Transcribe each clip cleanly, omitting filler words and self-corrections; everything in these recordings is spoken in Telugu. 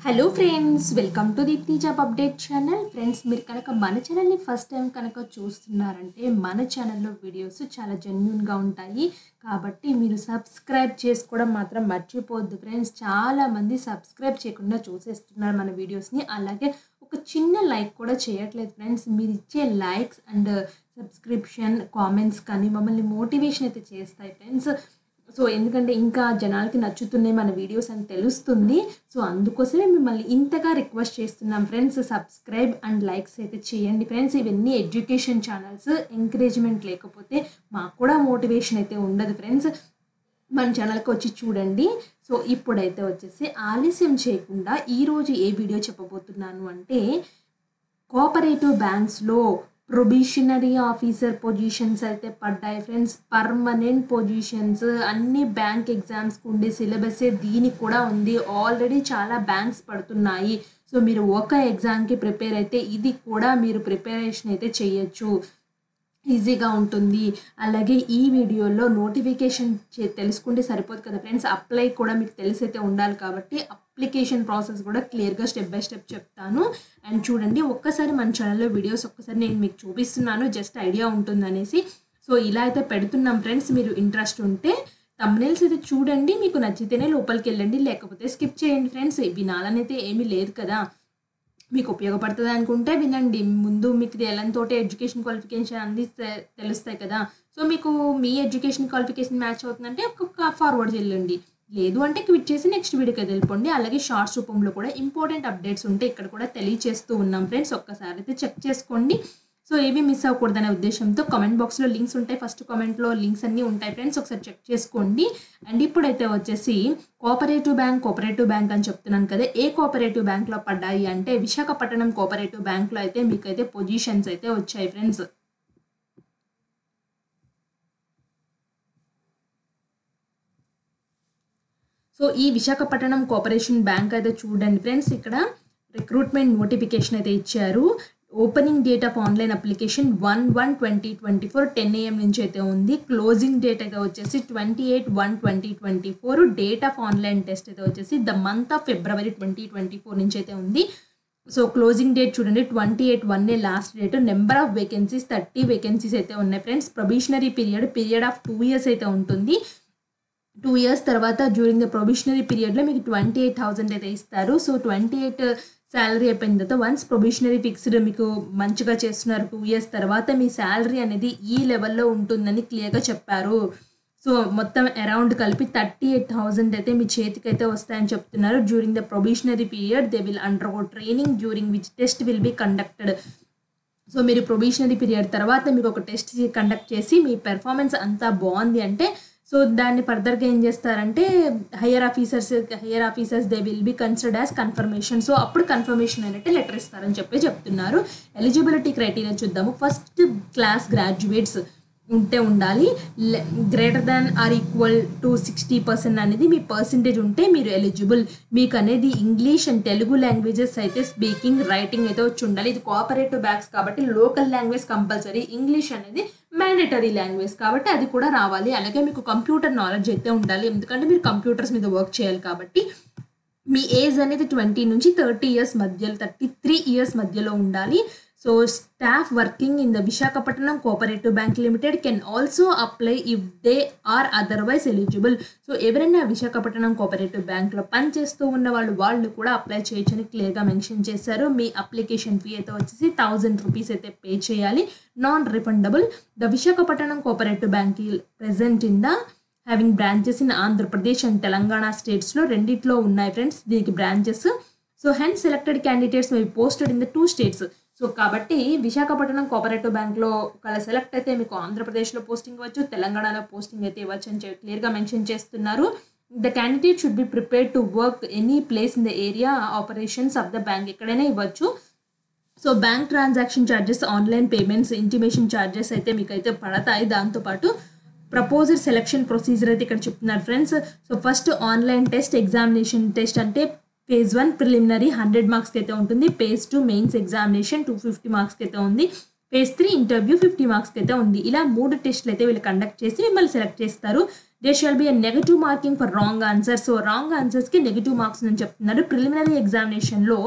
Hello friends, welcome to Deepti job update channel. Friends, మీరు కనుక మన ఛానల్ని ఫస్ట్ టైం కనుక చూస్తున్నారంటే మన ఛానల్లో వీడియోస్ చాలా జెన్యూన్గా ఉంటాయి. కాబట్టి మీరు సబ్స్క్రైబ్ చేసుకోవడం మాత్రం మర్చిపోవద్దు ఫ్రెండ్స్. చాలామంది సబ్స్క్రైబ్ చేయకుండా చూసేస్తున్నారు మన వీడియోస్ని. అలాగే ఒక చిన్న లైక్ కూడా చేయట్లేదు ఫ్రెండ్స్. మీరు ఇచ్చే లైక్స్ అండ్ సబ్స్క్రిప్షన్ కామెంట్స్ కానీ మమ్మల్ని మోటివేషన్ అయితే చేస్తాయి ఫ్రెండ్స్. సో ఎందుకంటే ఇంకా జనాలకి నచ్చుతున్నాయి మన వీడియోస్ అని తెలుస్తుంది. సో అందుకోసమే మిమ్మల్ని ఇంతగా రిక్వెస్ట్ చేస్తున్నాం ఫ్రెండ్స్, సబ్స్క్రైబ్ అండ్ లైక్స్ అయితే చేయండి ఫ్రెండ్స్. ఇవన్నీ ఎడ్యుకేషన్ ఛానల్స్, ఎంకరేజ్మెంట్ లేకపోతే మాకు కూడా మోటివేషన్ అయితే ఉండదు ఫ్రెండ్స్. మన ఛానల్కి వచ్చి చూడండి. సో ఇప్పుడైతే వచ్చేసి ఆలస్యం చేయకుండా ఈరోజు ఏ వీడియో చెప్పబోతున్నాను అంటే, కోఆపరేటివ్ బ్యాంక్స్లో ప్రొబేషనరీ ఆఫీసర్ పొజిషన్స్ అయితే పడ్డాయి ఫ్రెండ్స్. పర్మనెంట్ పొజిషన్స్ అన్ని బ్యాంక్ ఎగ్జామ్స్కి ఉండే సిలబసే దీనికి కూడా ఉంది. ఆల్రెడీ చాలా బ్యాంక్స్ పడుతున్నాయి. సో మీరు ఒక ఎగ్జామ్కి ప్రిపేర్ అయితే ఇది కూడా మీరు ప్రిపరేషన్ అయితే చేయొచ్చు, ఈజీగా ఉంటుంది. అలాగే ఈ వీడియోలో నోటిఫికేషన్ తెలుసుకుంటే సరిపోదు కదా ఫ్రెండ్స్, అప్లై కూడా మీకు తెలిసైతే ఉండాలి. కాబట్టి అప్లికేషన్ ప్రాసెస్ కూడా క్లియర్గా స్టెప్ బై స్టెప్ చెప్తాను. అండ్ చూడండి, ఒక్కసారి మన ఛానల్లో వీడియోస్ ఒక్కసారి నేను మీకు చూపిస్తున్నాను, జస్ట్ ఐడియా ఉంటుంది అనేసి. సో ఇలా అయితే పెడుతున్నాం ఫ్రెండ్స్. మీరు ఇంట్రెస్ట్ ఉంటే థంబ్నెయిల్స్ అయితే చూడండి, మీకు నచ్చితేనే లోపలికి వెళ్ళండి, లేకపోతే స్కిప్ చేయండి ఫ్రెండ్స్. వినాలనైతే ఏమీ లేదు కదా, మీకు ఉపయోగపడుతుంది అనుకుంటే వినండి. ముందు మీకు ఎలాంటి ఎడ్యుకేషన్ క్వాలిఫికేషన్ అన్నీ తెలుస్తాయి కదా. సో మీకు మీ ఎడ్యుకేషన్ క్వాలిఫికేషన్ మ్యాచ్ అవుతుందంటే ఒక ఫార్వర్డ్ వెళ్ళండి, లేదు అంటే క్విట్ చేసి నెక్స్ట్ వీడియోకి వెళ్ళిపోండి. అలాగే షార్ట్స్ రూపంలో కూడా ఇంపార్టెంట్ అప్డేట్స్ ఉంటే ఇక్కడ కూడా తెలియచేస్తూ ఉన్నాం ఫ్రెండ్స్. ఒక్కసారి అయితే చెక్ చేసుకోండి. సో ఏవి మిస్ అవ్వకూడదనే ఉద్దేశంతో కామెంట్ బాక్స్లో లింక్స్ ఉంటాయి, ఫస్ట్ కామెంట్లో లింక్స్ అన్నీ ఉంటాయి ఫ్రెండ్స్, ఒకసారి చెక్ చేసుకోండి. అండ్ ఇప్పుడైతే వచ్చేసి కోఆపరేటివ్ బ్యాంక్ అని చెప్తున్నాను కదా, ఏ కోఆపరేటివ్ బ్యాంక్లో పడ్డాయి అంటే విశాఖపట్నం కోఆపరేటివ్ బ్యాంక్లో అయితే మీకైతే పొజిషన్స్ అయితే వచ్చాయి ఫ్రెండ్స్. సో ఈ విశాఖపట్నం కోఆపరేషన్ బ్యాంక్ అయితే చూడండి ఫ్రెండ్స్, ఇక్కడ రిక్రూట్మెంట్ నోటిఫికేషన్ అయితే ఇచ్చారు. Opening date of online application 1/1/2024 10 AM నుంచి అయితే ఉంది. క్లోజింగ్ డేట్ అయితే వచ్చేసి 28/1/2024. డేట్ ఆఫ్ ఆన్లైన్ టెస్ట్ అయితే వచ్చేసి ద మంత్ ఆఫ్ February 2024 నుంచి అయితే ఉంది. సో క్లోజింగ్ డేట్ చూడండి 28/1 last date. Number of vacancies 30 vacancies అయితే ఉన్నాయి friends. Probationary period of 2 years అయితే ఉంటుంది. 2 years తర్వాత డ్యూరింగ్ ద ప్రొబేషనరీ పీరియడ్లో మీకు 28,000 అయితే ఇస్తారు. సో 28 శాలరీ అయిపోయిన తర్వాత వన్స్ ప్రొబేషనరీ ఫిక్స్డ్ మీకు మంచిగా చేస్తున్నారు 2 years తర్వాత మీ శాలరీ అనేది ఈ లెవెల్లో ఉంటుందని క్లియర్గా చెప్పారు. సో మొత్తం అరౌండ్ కలిపి 38,000 అయితే మీ చేతికి అయితే వస్తాయని చెప్తున్నారు. During the probationary period they will undergo training during which test will be conducted. So మీరు ప్రొబేషనరీ పీరియడ్ తర్వాత మీకు ఒక టెస్ట్ కండక్ట్ చేసి మీ పెర్ఫార్మెన్స్ అంతా బాగుంది అంటే సో దాన్ని ఫర్దర్గా ఏం చేస్తారంటే higher officers they will be considered as confirmation. So అప్పుడు కన్ఫర్మేషన్ అయినట్టే లెటర్ ఇస్తారని చెప్తున్నారు. ఎలిజిబిలిటీ క్రైటీరియా చూద్దాము. ఫస్ట్ క్లాస్ గ్రాడ్యుయేట్స్ ఉండాలి. Greater than or equal to 60% అనేది మీ పర్సంటేజ్ ఉంటే మీరు ఎలిజిబుల్. మీకు అనేది ఇంగ్లీష్ అండ్ తెలుగు లాంగ్వేజెస్ అయితే స్పీకింగ్ రైటింగ్ అయితే వచ్చి ఉండాలి. ఇది కోఆపరేటివ్ బ్యాంక్స్ కాబట్టి లోకల్ లాంగ్వేజ్ కంపల్సరీ, ఇంగ్లీష్ అనేది మ్యాండేటరీ లాంగ్వేజ్ కాబట్టి అది కూడా రావాలి. అలాగే మీకు కంప్యూటర్ నాలెడ్జ్ అయితే ఉండాలి, ఎందుకంటే మీరు కంప్యూటర్స్ మీద వర్క్ చేయాలి కాబట్టి. మీ ఏజ్ అనేది 20 నుంచి 30 years మధ్యలో 33 years మధ్యలో ఉండాలి. So staff working in the Visakhapatnam cooperative bank limited can also apply if they or otherwise eligible. So ఎవరైనా విశాఖపట్నం కోఆపరేటివ్ బ్యాంక్లో పనిచేస్తూ ఉన్న వాళ్ళు కూడా అప్లై చేయొచ్చని క్లియర్గా మెన్షన్ చేశారు. మీ అప్లికేషన్ ఫీ అయితే వచ్చేసి 1000 rupees అయితే పే చేయాలి, non refundable. The Visakhapatnam cooperative bank present in the having branches in Andhra Pradesh and Telangana స్టేట్స్లో రెండిట్లో ఉన్నాయి ఫ్రెండ్స్ దీనికి branches. So hence selected candidates may be posted in the 2 states. So కాబట్టి విశాఖపట్నం కోఆపరేటివ్ బ్యాంక్లో ఒకవేళ సెలెక్ట్ అయితే మీకు ఆంధ్రప్రదేశ్లో పోస్టింగ్ ఇవ్వచ్చు, తెలంగాణలో పోస్టింగ్ అయితే ఇవ్వచ్చు అని క్లియర్గా మెన్షన్ చేస్తున్నారు. The candidate should be prepared to work any place in the area operations of the bank, ఎక్కడైనా ఇవ్వచ్చు. So bank transaction charges, online payments, intimation charges అయితే మీకు అయితే పడతాయి. దాంతోపాటు ప్రపోజ్డ్ సెలెక్షన్ ప్రొసీజర్ అయితే ఇక్కడ చెప్తున్నారు friends. So first online test, examination test అంటే phase 1 ప్రిలిమినరీ 100 marks అయితే ఉంటుంది. phase 2 మెయిన్స్ ఎగ్జామినేషన్ 250 marks అయితే ఉంది. phase 3 ఇంటర్వ్యూ 50 marks అయితే ఉంది. ఇలా 3 టెస్టులు అయితే వీళ్ళు కండక్ట్ చేసి మిమ్మల్ని సెలెక్ట్ చేస్తారు. They shall be a negative marking for wrong answer. So wrong ఆన్సర్స్కి నెగిటివ్ మార్క్స్ అని చెప్తున్నారు. ప్రిలిమినరీ ఎగ్జామినేషన్లో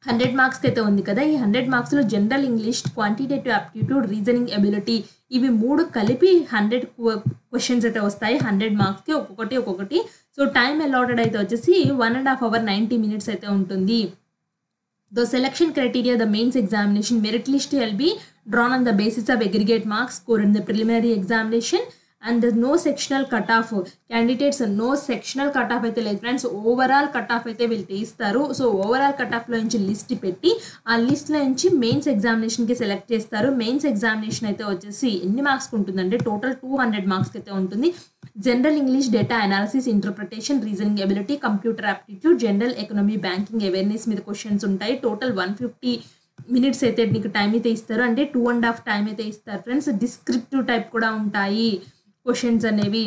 100 మార్క్స్కి అయితే ఉంది కదా, ఈ 100 మార్క్స్లో general English, quantitative aptitude, reasoning ability ఇవి 3 కలిపి 100 క్వశ్చన్స్ అయితే వస్తాయి 100 మార్క్స్కి ఒక్కొక్కటి. సో టైం అలాటెడ్ అయితే వచ్చేసి 1.5 hour 90 minutes అయితే ఉంటుంది. The selection criteria, the mains examination merit list will be drawn on the basis of aggregate marks scored in the preliminary examination and the no sectional cutoff. Candidates no sectional cutoff అయితే లేదు ఫ్రెండ్స్, ఓవరాల్ కటాఫ్ అయితే వీళ్ళు తీస్తారు. సో ఓవరాల్ కటాఫ్లో నుంచి లిస్ట్ పెట్టి ఆ లిస్ట్లో నుంచి మెయిన్స్ ఎగ్జామినేషన్కి సెలెక్ట్ చేస్తారు. మెయిన్స్ ఎగ్జామినేషన్ అయితే వచ్చేసి ఎన్ని మార్క్స్కి ఉంటుందంటే టోటల్ 200 మార్క్స్కి అయితే ఉంటుంది. General English, data analysis, interpretation, reasoning ability, computer aptitude, general economy, banking awareness మీద క్వశ్చన్స్ ఉంటాయి. టోటల్ 150 minutes అయితే మీకు టైం అయితే ఇస్తారు, అంటే 2.5 టైం అయితే ఇస్తారు ఫ్రెండ్స్. డిస్క్రిప్టివ్ టైప్ కూడా ఉంటాయి క్వశ్చన్స్ అనేవి.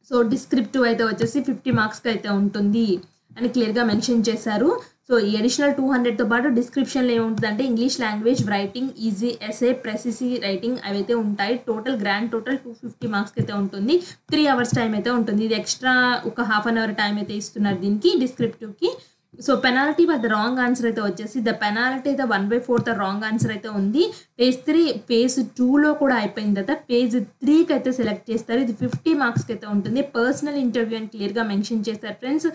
సో డిస్క్రిప్టివ్ అయితే వచ్చేసి 50 మార్క్స్కి అయితే ఉంటుంది అని క్లియర్గా మెన్షన్ చేశారు. సో ఈ అడిషనల్ 200తో పాటు డిస్క్రిప్షన్లో ఏముంటుందంటే English language, writing, essay, precis writing అవి అయితే ఉంటాయి. గ్రాండ్ టోటల్ 250 మార్క్స్కి అయితే ఉంటుంది. 3 hours టైం అయితే ఉంటుంది. ఇది ఎక్స్ట్రా ఒక 1/2 hour టైం అయితే ఇస్తున్నారు దీనికి డిస్క్రిప్టివ్కి. So penalty for the wrong answer అయితే వచ్చేసి ద పెనాల్టీ అయితే 1/4 రాంగ్ ఆన్సర్ అయితే ఉంది. phase 2లో కూడా అయిపోయిన తర్వాత phase 3కి అయితే సెలెక్ట్ చేస్తారు. ఇది 50 మార్క్స్కి అయితే ఉంటుంది. పర్సనల్ ఇంటర్వ్యూ అని క్లియర్గా మెన్షన్ చేస్తారు ఫ్రెండ్స్.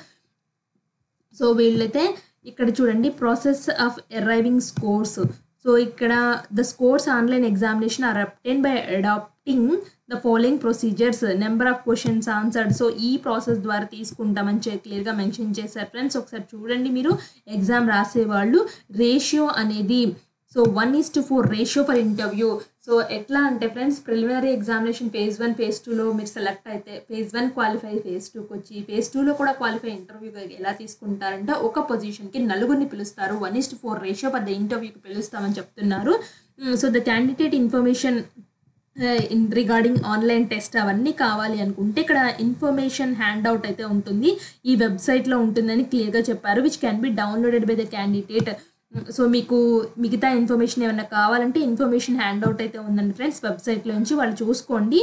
సో వీళ్ళైతే ఇక్కడ చూడండి process of arriving scores. So ఇక్కడ the scores online examination are obtained by adapting the following procedures, number of questions answered. So ఈ ప్రాసెస్ ద్వారా తీసుకుంటామని క్లియర్గా మెన్షన్ చేశారు ఫ్రెండ్స్. ఒకసారి చూడండి, మీరు ఎగ్జామ్ రాసేవాళ్ళు రేషియో అనేది so 1:4 ratio for interview. So ఎట్లా అంటే friends, preliminary examination phase 1 phase 2లో మీరు సెలెక్ట్ అయితే phase 1 క్వాలిఫై, phase 2కి వచ్చి phase 2లో కూడా క్వాలిఫై ఇంటర్వ్యూకి ఎలా తీసుకుంటారంటే ఒక పొజిషన్కి 4 పిలుస్తారు. 1:4 రేషియో ఫర్ ద ఇంటర్వ్యూకి పిలుస్తామని చెప్తున్నారు. So the candidate information in regarding online test అవన్నీ కావాలి అనుకుంటే ఇక్కడ ఇన్ఫర్మేషన్ హ్యాండ్ అవుట్ అయితే ఉంటుంది, ఈ వెబ్సైట్లో ఉంటుందని క్లియర్గా చెప్పారు. Which can be downloaded by the candidate. So మీకు మిగతా ఇన్ఫర్మేషన్ ఏమైనా కావాలంటే ఇన్ఫర్మేషన్ హ్యాండ్ అవుట్ అయితే ఉందండి ఫ్రెండ్స్ వెబ్సైట్లో నుంచి, వాళ్ళు చూసుకోండి.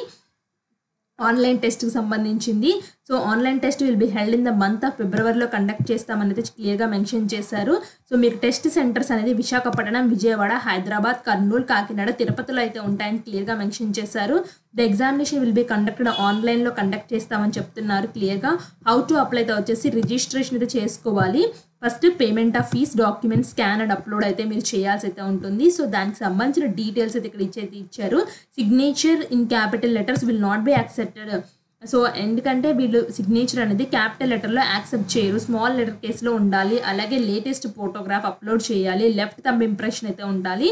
ఆన్లైన్ టెస్ట్కి సంబంధించింది. So online test will be held in the month of ఫిబ్రవరిలో కండక్ట్ చేస్తామనేది క్లియర్గా మెన్షన్ చేశారు. సో మీకు టెస్ట్ సెంటర్స్ అనేది విశాఖపట్నం, విజయవాడ, హైదరాబాద్, కర్నూలు, కాకినాడ, తిరుపతిలో అయితే ఉంటాయని క్లియర్గా మెన్షన్ చేశారు. The examination will be conducted ఆన్లైన్లో కండక్ట్ చేస్తామని చెప్తున్నారు క్లియర్గా. హౌ టు అప్లై అయితే వచ్చేసి రిజిస్ట్రేషన్ అయితే చేసుకోవాలి. First payment of fees, document scan and upload అయితే మీరు చేయాల్సి అయితే ఉంటుంది. సో దానికి సంబంధించిన డీటెయిల్స్ అయితే ఇక్కడ ఇచ్చారు. Signature in capital letters will not be accepted. So ఎందుకంటే వీళ్ళు సిగ్నేచర్ అనేది క్యాపిటల్ లెటర్లో యాక్సెప్ట్ చేయరు, స్మాల్ లెటర్ కేసులో ఉండాలి. అలాగే లేటెస్ట్ ఫోటోగ్రాఫ్ అప్లోడ్ చేయాలి. లెఫ్ట్ థంబ్ ఇంప్రెషన్ అయితే ఉండాలి.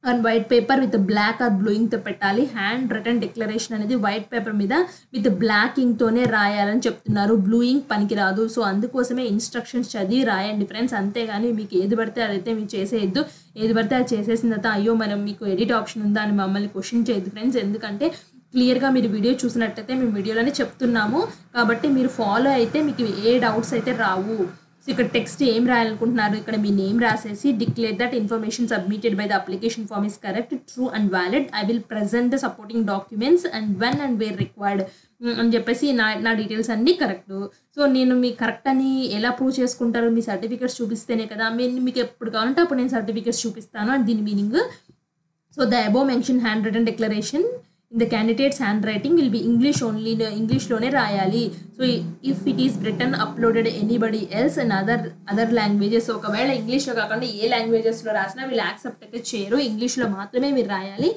And white paper with black or blue ఇంక్తో పెట్టాలి. హ్యాండ్ రిటర్న్ డిక్లరేషన్ అనేది వైట్ పేపర్ మీద విత్ బ్లాక్ ఇంక్తోనే రాయాలని చెప్తున్నారు. బ్లూ ఇంక్ పనికిరాదు. సో అందుకోసమే ఇన్స్ట్రక్షన్స్ చదివి రాయండి ఫ్రెండ్స్, అంతేగాని మీకు ఏది పడితే అదైతే మీరు చేసేయద్దు. ఏది పడితే అది చేసేసిన తర్వాత అయ్యో మనం మీకు ఎడిట్ ఆప్షన్ ఉందా అని మమ్మల్ని క్వశ్చన్ చేయొద్దు ఫ్రెండ్స్. ఎందుకంటే క్లియర్గా మీరు వీడియో చూసినట్టయితే మేము వీడియోలోనే చెప్తున్నాము, కాబట్టి మీరు ఫాలో అయితే మీకు ఏ డౌట్స్ అయితే రావు. సో ఇక్కడ టెక్స్ట్ ఏం రాయాలనుకుంటున్నారు, ఇక్కడ మీ నేమ్ రాసేసి declare that information submitted by the application form is correct, true and valid. I will present the supporting documents and when and where required అని చెప్పేసి నా డీటెయిల్స్ అన్నీ కరెక్ట్. సో నేను మీకు కరెక్ట్ అని ఎలా ప్రూవ్ చేసుకుంటారు, మీ సర్టిఫికేట్స్ చూపిస్తేనే కదా. మీకు ఎప్పుడు కావాలంటే అప్పుడు నేను సర్టిఫికేట్స్ చూపిస్తాను అని దీని meaning. So the above mention hand written declaration in the candidate's handwriting will be English only, ఇంగ్లీష్లోనే రాయాలి. So if it is return uploaded anybody else and other languages, ఒకవేళ ఇంగ్లీష్లో కాకుండా ఏ లాంగ్వేజెస్లో రాసినా వీళ్ళు యాక్సెప్ట్ అయితే చేయరు, ఇంగ్లీష్లో మాత్రమే మీరు రాయాలి.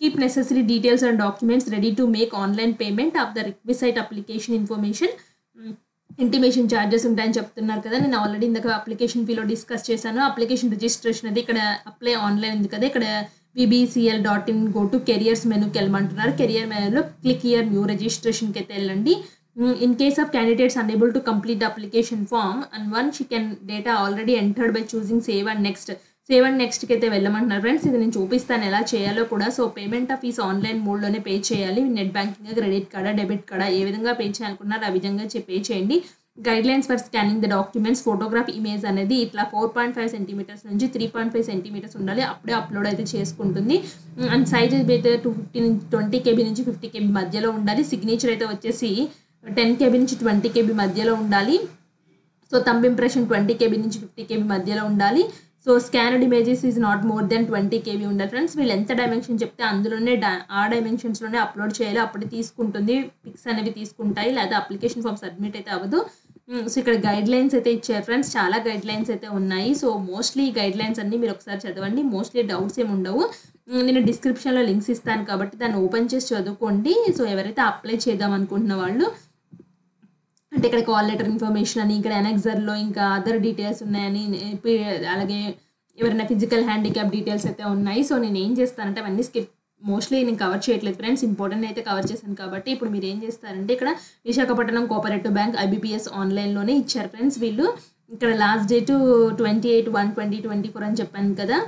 Keep necessary details and documents ready to make online payment of the requisite application information. Intimation charges ఉంటాయని చెప్తున్నారు కదా, నేను ఆల్రెడీ ఇందాక అప్లికేషన్ ఫీలో డిస్కస్ చేశాను. అప్లికేషన్ రిజిస్ట్రేషన్ అది ఇక్కడ అప్లై ఆన్లైన్ ఉంది కదా, ఇక్కడ vbcl.in గో టు కెరియర్స్ మెనూకి వెళ్ళమంటున్నారు. కెరియర్ మెనూలో క్లిక్ హియర్ న్యూ రిజిస్ట్రేషన్కి అయితే వెళ్ళండి. In case of candidates unable to complete the application form and one she can data already entered by choosing save and నెక్స్ట్కి అయితే వెళ్ళమంటున్నారు ఫ్రెండ్స్. ఇది నేను చూపిస్తాను ఎలా చేయాలో కూడా. So payment of fees online మోడ్లోనే పే చేయాలి. నెట్ బ్యాంకింగ్, క్రెడిట్ కార్డా, డెబిట్ కార్డా ఏ విధంగా పే చేయాలనుకున్నారు ఆ విధంగా పే చేయండి. Guidelines for scanning the documents photograph image అనేది ఇట్లా 4.5 సెంటీమీటర్స్ నుంచి 3.5 సెంటీమీటర్స్ ఉండాలి, అప్పుడే అప్లోడ్ అయితే చేసుకుంటుంది. అండ్ సైజ్ అయితే 20 KB నుంచి 50 KB మధ్యలో ఉండాలి. సిగ్నేచర్ అయితే వచ్చేసి 10 KB నుంచి 20 KB మధ్యలో ఉండాలి. సో థంబ్ ఇంప్రెషన్ 20 KB నుంచి 50 KB మధ్యలో ఉండాలి. So స్కానర్డ్ images is not more than 20 KB ఉండాలి ఫ్రెండ్స్. వీళ్ళు ఎంత డైమెన్షన్ చెప్తే అందులోనే ఆ డైమెన్షన్స్లోనే అప్లోడ్ చేయాలి, అప్పుడు తీసుకుంటుంది, పిక్స్ అనేవి తీసుకుంటాయి, లేదా అప్లికేషన్ ఫామ్ సబ్మిట్ అయితే అవ్వదు. సో ఇక్కడ గైడ్ లైన్స్ అయితే ఇచ్చారు ఫ్రెండ్స్, చాలా గైడ్ లైన్స్ అయితే ఉన్నాయి. సో మోస్ట్లీ గైడ్ లైన్స్ అన్ని మీరు ఒకసారి చదవండి, మోస్ట్లీ డౌట్స్ ఏమి ఉండవు. నేను డిస్క్రిప్షన్లో లింక్స్ ఇస్తాను కాబట్టి దాన్ని ఓపెన్ చేసి చదువుకోండి. సో ఎవరైతే అప్లై చేద్దాం అనుకుంటున్న వాళ్ళు, అంటే ఇక్కడ కాల్ లెటర్ ఇన్ఫర్మేషన్ అని, ఇక్కడ ఎనెక్సర్లో ఇంకా అదర్ డీటెయిల్స్ ఉన్నాయని, అలాగే ఎవరైనా ఫిజికల్ హ్యాండిక్యాప్ డీటెయిల్స్ అయితే ఉన్నాయి. సో నేను ఏం చేస్తానంటే అవన్నీ మోస్ట్లీ నేను కవర్ చేయట్లేదు ఫ్రెండ్స్, ఇంపార్టెంట్ అయితే కవర్ చేశాను కాబట్టి. ఇప్పుడు మీరు ఏం చేస్తారంటే ఇక్కడ విశాఖపట్నం కోఆపరేటివ్ బ్యాంక్ IBPS ఆన్లైన్లోనే ఇచ్చారు ఫ్రెండ్స్ వీళ్ళు. ఇక్కడ లాస్ట్ డేట్ 28/1/2024 అని చెప్పాను కదా.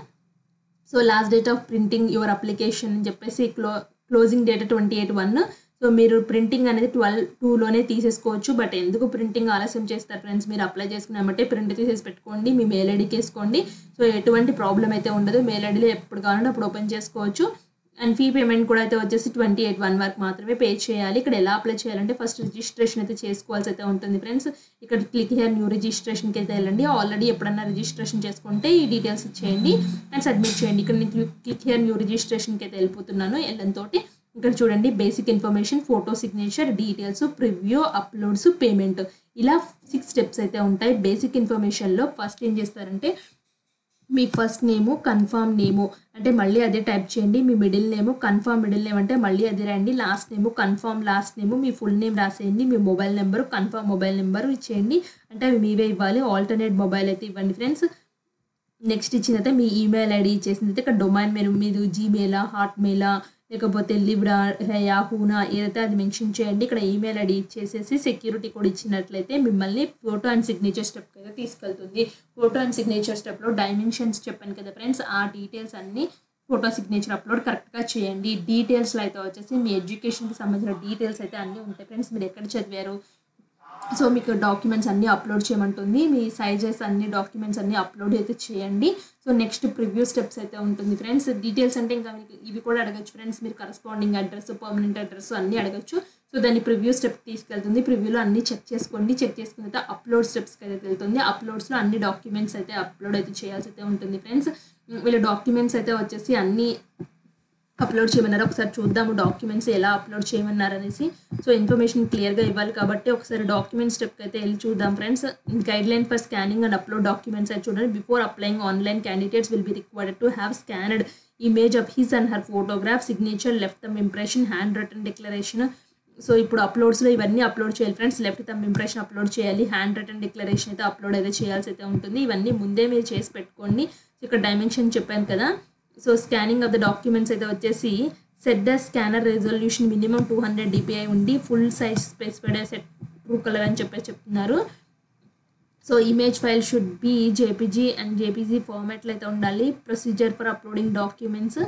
So last date of printing your application అని చెప్పేసి క్లోజింగ్ డేట్ 28/1. సో మీరు ప్రింటింగ్ అనేది 12/2లోనే తీసేసుకోవచ్చు. బట్ ఎందుకు ప్రింటింగ్ ఆలస్యం చేస్తారు ఫ్రెండ్స్, మీరు అప్లై చేసుకున్నామంటే ప్రింట్ తీసేసి పెట్టుకోండి, మీ మెయిల్ ఐడికి వేసుకోండి. సో ఎటువంటి ప్రాబ్లం అయితే ఉండదు, మెయిల్ ఐడిలో ఎప్పుడు కావాలంటే అప్పుడు ఓపెన్ చేసుకోవచ్చు. అండ్ ఫీ పేమెంట్ కూడా అయితే వచ్చేసి 28/1 వరకు మాత్రమే పే చేయాలి. ఇక్కడ ఎలా అప్లై చేయాలంటే ఫస్ట్ రిజిస్ట్రేషన్ అయితే చేసుకోవాల్సి అయితే ఉంటుంది ఫ్రెండ్స్. ఇక్కడ క్లిక్ హియర్ న్యూ రిజిస్ట్రేషన్కి అయితే వెళ్ళండి. ఆల్రెడీ ఎప్పుడన్నా రిజిస్ట్రేషన్ చేసుకుంటే ఈ డీటెయిల్స్ ఇచ్చేయండి అండ్ సబ్మిట్ చేయండి. ఇక్కడ నేను క్లిక్ హియర్ న్యూ రిజిస్ట్రేషన్కి అయితే వెళ్ళిపోతున్నాను. తోటి ఇక్కడ చూడండి, basic information, photo signature, details, preview, uploads, payment, ఇలా 6 స్టెప్స్ అయితే ఉంటాయి. బేసిక్ ఇన్ఫర్మేషన్లో ఫస్ట్ ఏం చేస్తారంటే మీ ఫస్ట్ నేము, కన్ఫర్మ్ నేము అంటే మళ్ళీ అదే టైప్ చేయండి. మీ middle name, confirm middle name అంటే మళ్ళీ అదే రండి. Last name, confirm last name, మీ ఫుల్ నేమ్ రాసేయండి. మీ mobile number, confirm mobile number ఇచ్చేయండి. అంటే అవి మీవే ఇవ్వాలి, ఆల్టర్నేట్ మొబైల్ అయితే ఇవ్వండి ఫ్రెండ్స్. నెక్స్ట్ ఇచ్చింది అయితే మీ ఈమెయిల్ ఐడి ఇచ్చేసింది అయితే ఇక్కడ డొమైన్ మీరు జీమెయిలా, హాట్మెయిలా, లేకపోతే లివ్డా, యాహూనా ఏదైతే అది మెన్షన్ చేయండి. ఇక్కడ ఈమెయిల్ ఐడి ఇచ్చేసేసి సెక్యూరిటీ కోడ్ ఇచ్చినట్లయితే మిమ్మల్ని ఫోటో అండ్ సిగ్నేచర్ స్టెప్కి అయితే తీసుకెళ్తుంది. ఫోటో అండ్ సిగ్నేచర్ స్టెప్లో డైమెన్షన్స్ చెప్పాను కదా ఫ్రెండ్స్, ఆ డీటెయిల్స్ అన్నీ ఫోటో సిగ్నేచర్ అప్లోడ్ కరెక్ట్గా చేయండి. డీటెయిల్స్లో అయితే వచ్చేసి మీ ఎడ్యుకేషన్కి సంబంధించిన డీటెయిల్స్ అయితే అన్నీ ఉంటాయి ఫ్రెండ్స్. మీరు ఎక్కడ చదివారు, సో మీకు డాక్యుమెంట్స్ అన్నీ అప్లోడ్ చేయమంటుంది, మీ సైజెస్ అన్ని డాక్యుమెంట్స్ అన్నీ అప్లోడ్ అయితే చేయండి. సో నెక్స్ట్ ప్రివ్యూ స్టెప్స్ అయితే ఉంటుంది ఫ్రెండ్స్. డీటెయిల్స్ అంటే ఇంకా మీకు ఇవి కూడా అడగచ్చు ఫ్రెండ్స్, మీరు కరస్పాండింగ్ అడ్రస్, పర్మనెంట్ అడ్రస్ అన్నీ అడగచ్చు. సో దాన్ని ప్రివ్యూ స్టెప్ తీసుకెళ్తుంది. ప్రివ్యూలో అన్నీ చెక్ చేసుకోండి. చెక్ చేసుకున్న తర్వాత అప్లోడ్ స్టెప్స్కి అయితే వెళ్తుంది. అప్లోడ్స్లో అన్ని డాక్యుమెంట్స్ అయితే అప్లోడ్ అయితే చేయాల్సి అయితే ఉంటుంది ఫ్రెండ్స్. వీళ్ళ డాక్యుమెంట్స్ అయితే వచ్చేసి అన్నీ అప్లోడ్ చేయమన్నారు. ఒకసారి చూద్దాము డాక్యుమెంట్స్ ఎలా అప్లోడ్ చేయమన్నారు అనేసి. సో ఇన్ఫర్మేషన్ క్లియర్గా ఇవ్వాలి కాబట్టి ఒకసారి డాక్యుమెంట్ స్టెప్కి అయితే వెళ్ళి చూద్దాం friends. Guideline for scanning and upload documents అయితే చూడండి. Before applying online candidates will be required to have scanned image of his and her photograph, signature, left thumb impression, hand written declaration. So ఇప్పుడు అప్లోడ్స్లో ఇవన్నీ అప్లోడ్ చేయాలి friends. Left thumb impression upload చేయాలి, హ్యాండ్ రిటన్ డిక్లరేషన్ అయితే అప్లోడ్ అయితే చేయాల్సి అయితే ఉంటుంది. ఇవన్నీ ముందే మీరు చేసి పెట్టుకోండి. సో ఇక్కడ డైమెన్షన్ చెప్పాను కదా. So scanning of the documents అయితే వచ్చేసి set the scanner resolution minimum 200 DPI ఉండి full size specified set true colour అని చెప్తున్నారు. So image file should be JPG and JPG ఫార్మాట్లో అయితే ఉండాలి. Procedure for uploading documents,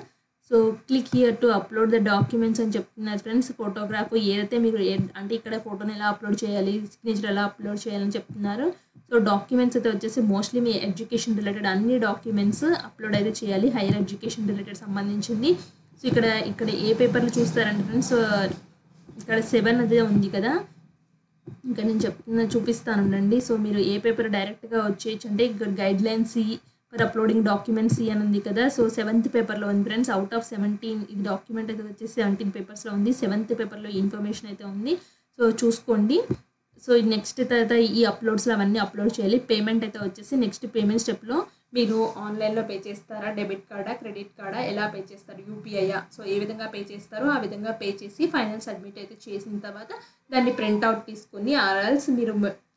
so click here to upload the documents అని చెప్తున్నారు ఫ్రెండ్స్. ఫోటోగ్రాఫ్ ఏదైతే మీరు అంటే ఇక్కడ ఫోటోని ఎలా అప్లోడ్ చేయాలి, సిగ్నేచర్ ఎలా అప్లోడ్ చేయాలని చెప్తున్నారు. సో డాక్యుమెంట్స్ అయితే వచ్చేసి మోస్ట్లీ మీ ఎడ్యుకేషన్ రిలేటెడ్ అన్ని డాక్యుమెంట్స్ అప్లోడ్ అయితే చేయాలి, హైయర్ ఎడ్యుకేషన్ రిలేటెడ్ సంబంధించింది. సో ఇక్కడ ఏ పేపర్లు చూస్తారంటే ఫ్రెండ్స్, ఇక్కడ 7 అదే ఉంది కదా, ఇంకా నేను చూపిస్తాను ఉండండి. సో మీరు ఏ పేపర్ డైరెక్ట్గా వచ్చేయచ్చు అంటే ఇక్కడ guide line C for uploading document C అని ఉంది కదా. సో 7th పేపర్లో ఉంది ఫ్రెండ్స్. అవుట్ ఆఫ్ 17 ఇది డాక్యుమెంట్ అయితే వచ్చేసి 17 పేపర్స్లో ఉంది. 7th పేపర్లో ఇన్ఫర్మేషన్ అయితే ఉంది. సో చూసుకోండి. సో నెక్స్ట్ తర్వాత ఈ అప్లోడ్స్లో అవన్నీ అప్లోడ్ చేయాలి. పేమెంట్ అయితే వచ్చేసి నెక్స్ట్ పేమెంట్ స్టెప్లో మీరు ఆన్లైన్లో పే చేస్తారా, డెబిట్ కార్డా, క్రెడిట్ కార్డా, ఎలా పే చేస్తారు, UPIయా, సో ఏ విధంగా పే చేస్తారో ఆ విధంగా పే చేసి ఫైనల్ సబ్మిట్ అయితే చేసిన తర్వాత దాన్ని ప్రింట్అవుట్ తీసుకొని ఆర్ఎల్స్ మీరు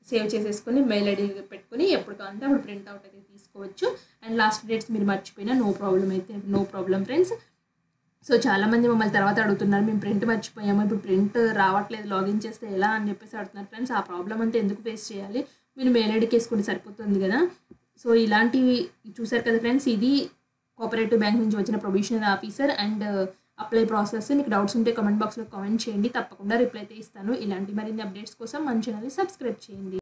సేవ్ చేసేసుకొని మెయిల్ ఐడి పెట్టుకొని ఎప్పుడు కావాలంటే అప్పుడు ప్రింట్అవుట్ అయితే తీసుకోవచ్చు. అండ్ లాస్ట్ డేట్స్ మీరు మర్చిపోయినా నో ప్రాబ్లం ఫ్రెండ్స్. సో చాలామంది మమ్మల్ని తర్వాత అడుగుతున్నారు, మేము ప్రింట్ మర్చిపోయాము, ఇప్పుడు ప్రింట్ రావట్లేదు, లాగిన్ చేస్తే ఎలా అని చెప్పేసి అడుగుతున్నారు ఫ్రెండ్స్. ఆ ప్రాబ్లం అంతా ఎందుకు ఫేస్ చేయాలి, మీరు మెయిల్ ఐడికి వేసుకుంటే సరిపోతుంది కదా. సో ఇలాంటివి చూసారు కదా ఫ్రెండ్స్, ఇది కోఆపరేటివ్ బ్యాంక్ నుంచి వచ్చిన provisional officer and apply process. మీకు డౌట్స్ ఉంటే కామెంట్ బాక్స్లో కామెంట్ చేయండి, తప్పకుండా రిప్లై అయితే ఇస్తాను. ఇలాంటి మరిన్ని అప్డేట్స్ కోసం మన ఛానల్ని సబ్స్క్రైబ్ చేయండి.